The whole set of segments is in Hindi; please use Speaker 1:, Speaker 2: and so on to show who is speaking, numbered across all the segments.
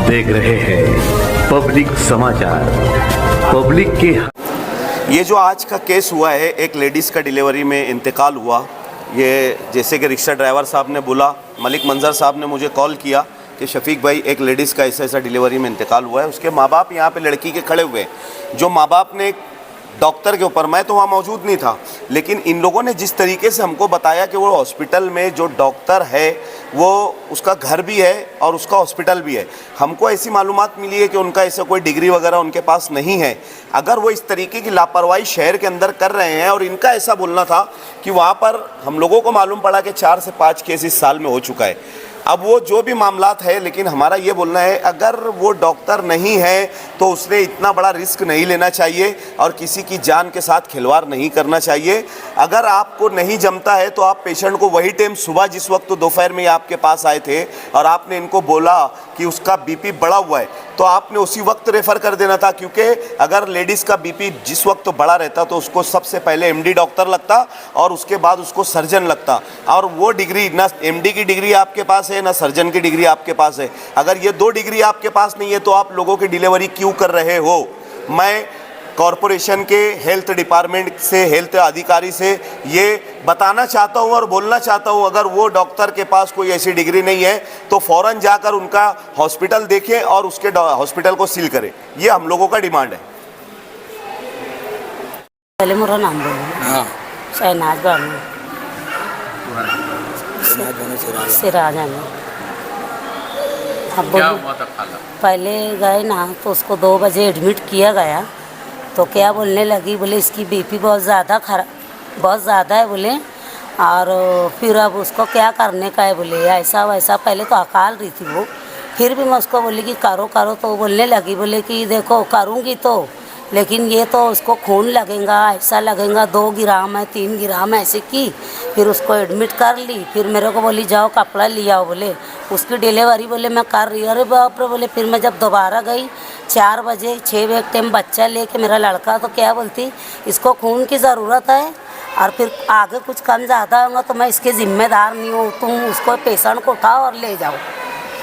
Speaker 1: देख रहे हैं पब्लिक समाचार। पब्लिक के
Speaker 2: ये जो आज का केस हुआ है, एक लेडीज़ का डिलीवरी में इंतकाल हुआ। ये जैसे कि रिक्शा ड्राइवर साहब ने बोला, मलिक मंजर साहब ने मुझे कॉल किया कि शफीक भाई एक लेडीज़ का ऐसा डिलीवरी में इंतकाल हुआ है। उसके माँ बाप यहाँ पे लड़की के खड़े हुए हैं। जो माँ बाप ने डॉक्टर के ऊपर, मैं तो वहाँ मौजूद नहीं था, लेकिन इन लोगों ने जिस तरीके से हमको बताया कि वो हॉस्पिटल में जो डॉक्टर है वो उसका घर भी है और उसका हॉस्पिटल भी है। हमको ऐसी मालूमात मिली है कि उनका ऐसा कोई डिग्री वगैरह उनके पास नहीं है। अगर वो इस तरीके की लापरवाही शहर के अंदर कर रहे हैं, और इनका ऐसा बोलना था कि वहाँ पर हम लोगों को मालूम पड़ा कि 4 से 5 केस इस साल में हो चुका है। अब वो जो भी मामलात है, लेकिन हमारा ये बोलना है अगर वो डॉक्टर नहीं है तो उसने इतना बड़ा रिस्क नहीं लेना चाहिए और किसी की जान के साथ खिलवाड़ नहीं करना चाहिए। अगर आपको नहीं जमता है तो आप पेशेंट को वही टाइम सुबह, जिस वक्त दोपहर में आपके पास आए थे और आपने इनको बोला कि उसका बीपी बढ़ा हुआ है, तो आपने उसी वक्त रेफ़र कर देना था। क्योंकि अगर लेडीज़ का बीपी जिस वक्त बढ़ा रहता तो उसको सबसे पहले एमडी डॉक्टर लगता और उसके बाद उसको सर्जन लगता। और वो डिग्री, ना एमडी की डिग्री आपके पास है ना सर्जन की डिग्री आपके पास है। अगर ये 2 डिग्री आपके पास नहीं है तो आप लोगों की डिलीवरी क्यों कर रहे हो? मैं कॉरपोरेशन के हेल्थ डिपार्टमेंट से, हेल्थ अधिकारी से ये बताना चाहता हूँ और बोलना चाहता हूँ, अगर वो डॉक्टर के पास कोई ऐसी डिग्री नहीं है तो फ़ौरन जाकर उनका हॉस्पिटल देखें और उसके हॉस्पिटल को सील करें। ये हम लोगों का डिमांड है।
Speaker 3: पहले मेरा नाम बोलो। शहनाज बानू सिराज है। अब
Speaker 4: क्या हुआ था खाला?
Speaker 3: पहले गए ना तो उसको 2 बजे एडमिट किया गया, तो क्या बोलने लगी, बोले इसकी बीपी बहुत ज़्यादा है बोले, और फिर अब उसको क्या करने का है बोले, ऐसा वैसा। पहले तो अकाल रही थी वो, फिर भी मैं उसको बोली कि करो तो वो बोलने लगी, बोले कि देखो करूँगी तो, लेकिन ये तो उसको खून लगेगा, ऐसा लगेगा, 2 ग्राम है 3 ग्राम ऐसे की। फिर उसको एडमिट कर ली। फिर मेरे को बोली जाओ कपड़ा ले आओ बोले, उसकी डिलीवरी बोले मैं कर रही। अरे बाप रे बोले। फिर मैं जब दोबारा गई 4 बजे, 6 बजे टाइम बच्चा लेके मेरा लड़का, तो क्या बोलती इसको खून की ज़रूरत है और फिर आगे कुछ कम ज़्यादा होगा तो मैं इसके ज़िम्मेदार नहीं हूँ, तुम उसको पेशेंट को उठाओ और ले जाओ।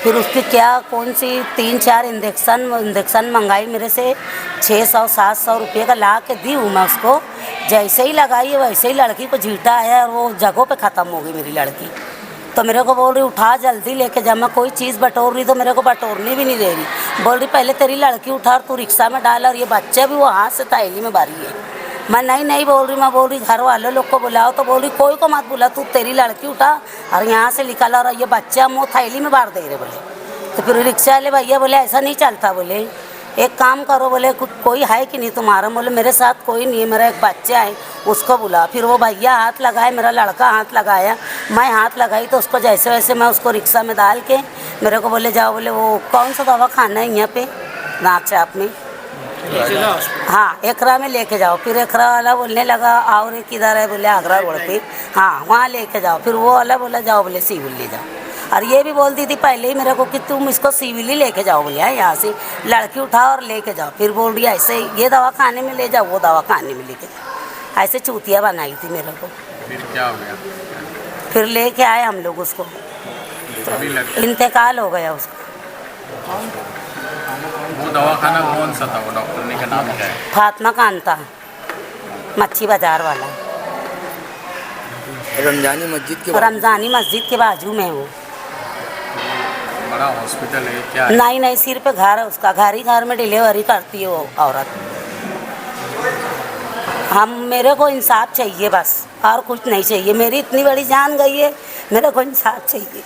Speaker 3: फिर उसकी क्या कौन सी 3-4 इंजेक्शन मंगाई मेरे से, 600-700 रुपये का ला के दी हूँ मैं उसको। जैसे ही लगाई है वैसे ही लड़की को झींटा आया और वो जगहों पे ख़त्म हो गई मेरी लड़की। तो मेरे को बोल रही उठा जल्दी लेके जा। मैं कोई चीज़ बटोर रही तो मेरे को बटोरने भी नहीं दे रही। बोल रही पहले तेरी लड़की उठा और तू रिक्शा में डाल, और ये बच्चा भी वो हाथ से थैली में भरी है। मैं नहीं बोल रही। मैं बोल रही घर वाले लोग को बुलाओ, तो बोल रही कोई को मत बुला, तू तेरी लड़की उठा और यहाँ से निकल, और ये बच्चा मुँह थैली में भर दे रहे बोले। तो फिर रिक्शा वाले भैया बोले ऐसा नहीं चलता बोले, एक काम करो बोले कोई है कि नहीं तुम्हारा? बोले मेरे साथ कोई नहीं है, मेरा एक बच्चा है, उसको बुला। फिर वो भैया हाथ लगाए, मेरा लड़का हाथ लगाया, मैं हाथ लगाई, तो उसको जैसे वैसे मैं उसको रिक्शा में डाल के मेरे को बोले जाओ बोले वो कौन सा दवा खाना है यहाँ पे नाक चाप में, हाँ एकरा में लेके जाओ। फिर एकरा वाला बोलने लगा और किधर है बोले आगरा रोड पे, हाँ वहाँ लेके जाओ। फिर वो वाला बोला जाओ बोले सिविल ले जाओ। और ये भी बोलती थी पहले ही मेरे को कि तुम इसको सिविल ही लेके जाओ बोले, यहाँ से लड़की उठाओ और लेके जाओ। फिर बोल रही ऐसे ये दवा खाने में ले जाओ, वो दवा खाने में लेके जाओ। ऐसे चूतिया बनाई थी मेरे को।
Speaker 4: फिर क्या हो गया?
Speaker 3: फिर लेके आए हम लोग उसको, तो इंतकाल हो गया उसका।
Speaker 4: वो दवाखाना कौन सा था? वो डॉक्टर ने का नाम क्या है?
Speaker 3: फातिमा कांता, मच्छी बाजार वाला, रमजानी मस्जिद के बाजू में वो
Speaker 4: बड़ा हॉस्पिटल है क्या है?
Speaker 3: नहीं सिर पे घर है उसका, घर ही घर में डिलीवरी करती है वो औरत। मेरे को इंसाफ चाहिए बस, और कुछ नहीं चाहिए। मेरी इतनी बड़ी जान गई है, मेरे को इंसाफ चाहिए।